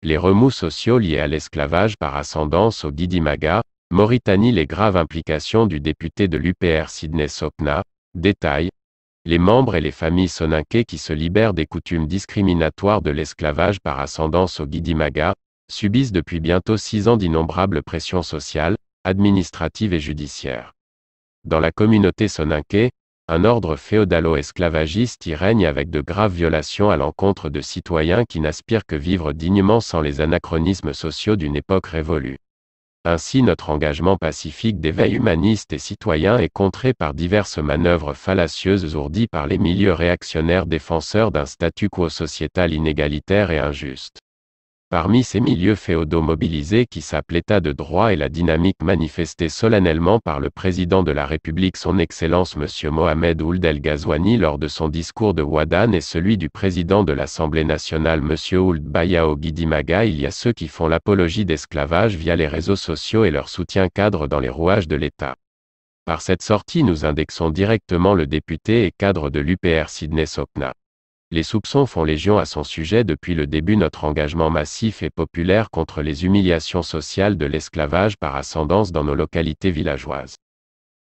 les remous sociaux liés à l'esclavage par ascendance au Guidi-Maga, Mauritanie. Les graves implications du député de l'UPR Sidney Sokna, détail, les membres et les familles soninké qui se libèrent des coutumes discriminatoires de l'esclavage par ascendance au Guidi-Maga, subissent depuis bientôt 6 ans d'innombrables pressions sociales, administratives et judiciaires. Dans la communauté soninké, un ordre féodalo-esclavagiste y règne avec de graves violations à l'encontre de citoyens qui n'aspirent que vivre dignement sans les anachronismes sociaux d'une époque révolue. Ainsi notre engagement pacifique d'éveil humaniste et citoyen est contré par diverses manœuvres fallacieuses ourdies par les milieux réactionnaires défenseurs d'un statu quo sociétal inégalitaire et injuste. Parmi ces milieux féodaux mobilisés qui sapent l'état de droit et la dynamique manifestée solennellement par le président de la République son Excellence M. Mohamed Ould El Ghazouani lors de son discours de Ouadane et celui du président de l'Assemblée nationale M. Ould Bayao Guidi-Maga, il y a ceux qui font l'apologie d'esclavage via les réseaux sociaux et leur soutien cadre dans les rouages de l'État. Par cette sortie nous indexons directement le député et cadre de l'UPR Sidney Sokna. Les soupçons font légion à son sujet depuis le début. Notre engagement massif et populaire contre les humiliations sociales de l'esclavage par ascendance dans nos localités villageoises.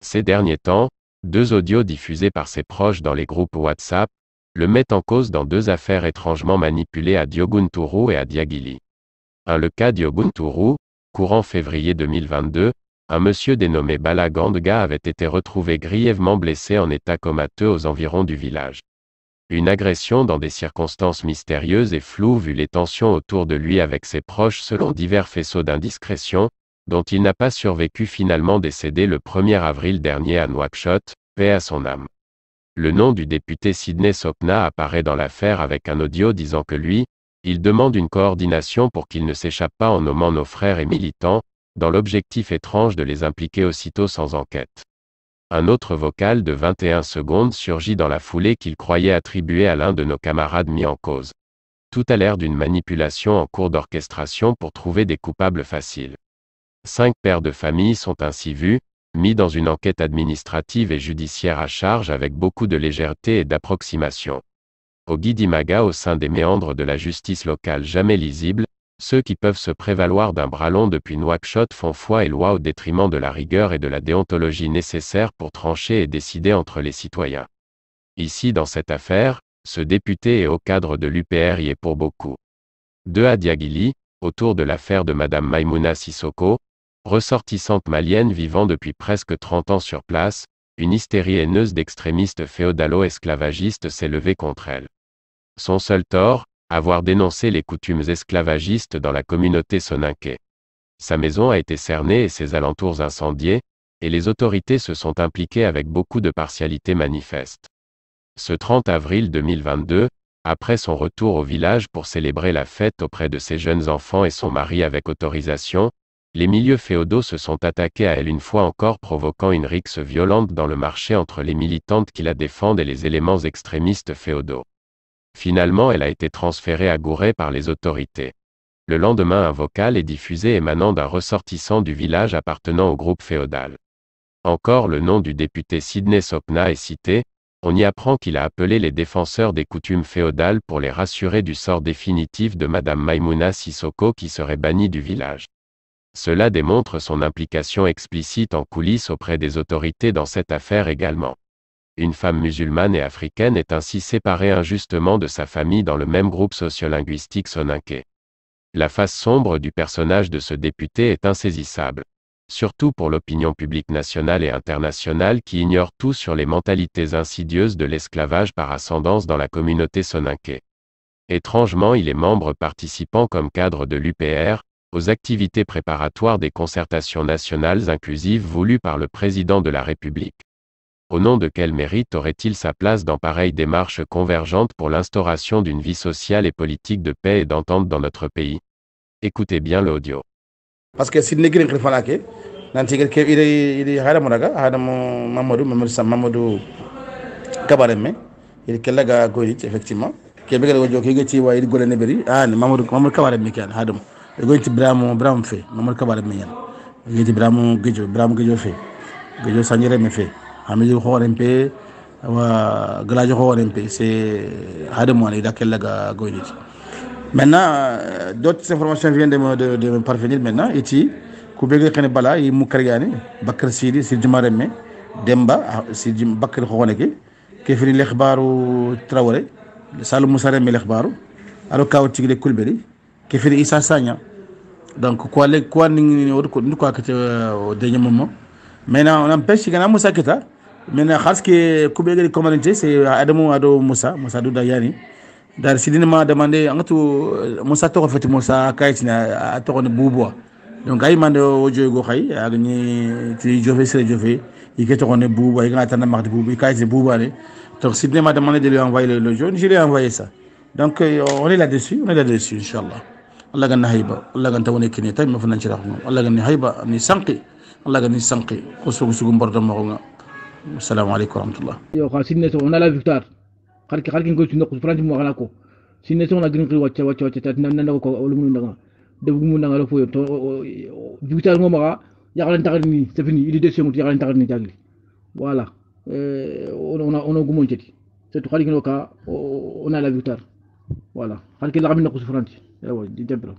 Ces derniers temps, 2 audios diffusés par ses proches dans les groupes WhatsApp, le mettent en cause dans 2 affaires étrangement manipulées à Diogountourou et à Diaguili. Le cas Diogountourou, courant février 2022, un monsieur dénommé Bala Gandga avait été retrouvé grièvement blessé en état comateux aux environs du village. Une agression dans des circonstances mystérieuses et floues vu les tensions autour de lui avec ses proches selon divers faisceaux d'indiscrétion, dont il n'a pas survécu finalement décédé le 1er avril dernier à Nouakchott, paix à son âme. Le nom du député Sidney Sokna apparaît dans l'affaire avec un audio disant que lui, il demande une coordination pour qu'il ne s'échappe pas en nommant nos frères et militants, dans l'objectif étrange de les impliquer aussitôt sans enquête. Un autre vocal de 21 secondes surgit dans la foulée qu'il croyait attribuer à l'un de nos camarades mis en cause. Tout a l'air d'une manipulation en cours d'orchestration pour trouver des coupables faciles. 5 pères de famille sont ainsi vus, mis dans une enquête administrative et judiciaire à charge avec beaucoup de légèreté et d'approximation. Au Guidi-Maga, au sein des méandres de la justice locale jamais lisible, ceux qui peuvent se prévaloir d'un bras long depuis Nouakchott font foi et loi au détriment de la rigueur et de la déontologie nécessaires pour trancher et décider entre les citoyens. Ici dans cette affaire, ce député et haut cadre de l'UPR y est pour beaucoup. 2 à Diaguili, autour de l'affaire de Madame Maïmouna Sissoko, ressortissante malienne vivant depuis presque 30 ans sur place, une hystérie haineuse d'extrémistes féodalo-esclavagistes s'est levée contre elle. Son seul tort, avoir dénoncé les coutumes esclavagistes dans la communauté soninké. Sa maison a été cernée et ses alentours incendiés, et les autorités se sont impliquées avec beaucoup de partialité manifeste. Ce 30 avril 2022, après son retour au village pour célébrer la fête auprès de ses jeunes enfants et son mari avec autorisation, les milieux féodaux se sont attaqués à elle une fois encore, provoquant une rixe violente dans le marché entre les militantes qui la défendent et les éléments extrémistes féodaux. Finalement elle a été transférée à Gouret par les autorités. Le lendemain un vocal est diffusé émanant d'un ressortissant du village appartenant au groupe féodal. Encore le nom du député Sidney Sokna est cité, on y apprend qu'il a appelé les défenseurs des coutumes féodales pour les rassurer du sort définitif de Madame Maïmouna Sissoko qui serait bannie du village. Cela démontre son implication explicite en coulisses auprès des autorités dans cette affaire également. Une femme musulmane et africaine est ainsi séparée injustement de sa famille dans le même groupe sociolinguistique soninké. La face sombre du personnage de ce député est insaisissable. Surtout pour l'opinion publique nationale et internationale qui ignore tout sur les mentalités insidieuses de l'esclavage par ascendance dans la communauté soninké. Étrangement il est membre participant comme cadre de l'UPR, aux activités préparatoires des concertations nationales inclusives voulues par le président de la République. Au nom de quel mérite aurait-il sa place dans pareille démarche convergente pour l'instauration d'une vie sociale et politique de paix et d'entente dans notre pays? Écoutez bien l'audio. Parce que si negri ngi falake nan tigel ke ide hada modaga hada Mamadou Kabareme il kelaga goyit effectivement ke begel wojo ke gati wa il golene beri ni Mamadou Kabareme kan hadam e goyit Brahim fe Mamadou Kabareme yan yiti Brahim gejo fe gejo sanjere me fe Hamidou Khorempe wa Galajo Khorempe c'est hadam wala ida kelaga goyit Maintenant, d'autres informations viennent de me parvenir maintenant. Ici, Koubega Kanebala, il Moukariani, Bakr Sidi, Sidi Maremme, Demba, Sidi Bakr Khoneki, qui fait l'Ekhbaru Traoré, Salou Moussarem l'Ekhbaru, alors Kaouti de Kulberi, qui fait Issa Sanya. Donc, quoi, nous quoi que au dernier moment. Maintenant, on empêche qu'il y a Moussa Kita. Maintenant, parce que Koubega de communauté, c'est Adamou Ado Moussa, Moussa Doudayani. Dar sidina ma demandé angatu Moussa to fati Moussa kaytina a to ne bubo donc ay mande o jogo xay ak ni ti jofé sere jofé il ke to ne bubo ay ngata na mardi bubo kaytina bubo ale donc sidina ma demandé de lui envoyer le jaune je lui ai envoyé ça donc on est là-dessus inchallah Allah ganna hayba Allah ganta woni kini tay ma fanan ci raxum Allah ganni hayba ni sanqi Allah ganni sanqi ko sugu mbordo mo nga assalamu alaykum wa rahmatullah yo khassine on a la victoire xarki ngo ci nokku franci mo xala ko sinne sona green qi wacca tat nan ko wala mun ndanga debu mun ndanga la foyo to victoire mo maga yaxalen taxar ni c'est fini il est décision ti yaxalen taxar ni jagli voilà on a gumon ci c'est tout xarki no ka on a la victoire voilà xarki la xamna ko franci di debro